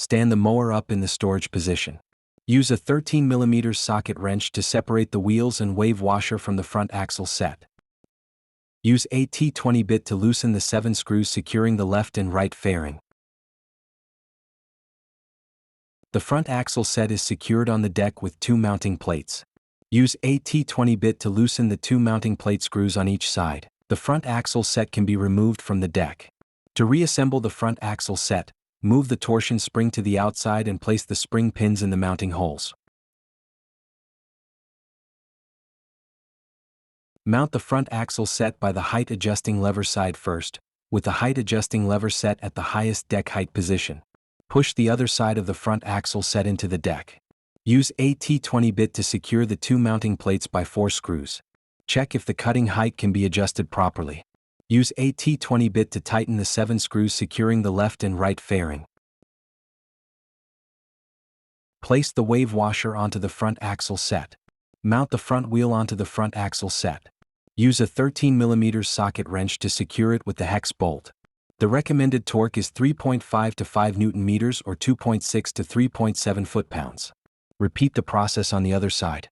Stand the mower up in the storage position. Use a 13mm socket wrench to separate the wheels and wave washer from the front axle set. Use a T20 bit to loosen the 7 screws securing the left and right fairing. The front axle set is secured on the deck with 2 mounting plates. Use a T20 bit to loosen the 2 mounting plate screws on each side. The front axle set can be removed from the deck. To reassemble the front axle set, move the torsion spring to the outside and place the spring pins in the mounting holes. Mount the front axle set by the height adjusting lever side first, with the height adjusting lever set at the highest deck height position. Push the other side of the front axle set into the deck. Use a T20 bit to secure the 2 mounting plates by 4 screws. Check if the cutting height can be adjusted properly. Use a T20 bit to tighten the 7 screws securing the left and right fairing. Place the wave washer onto the front axle set. Mount the front wheel onto the front axle set. Use a 13mm socket wrench to secure it with the hex bolt. The recommended torque is 3.5 to 5 Nm or 2.6 to 3.7 foot-pounds. Repeat the process on the other side.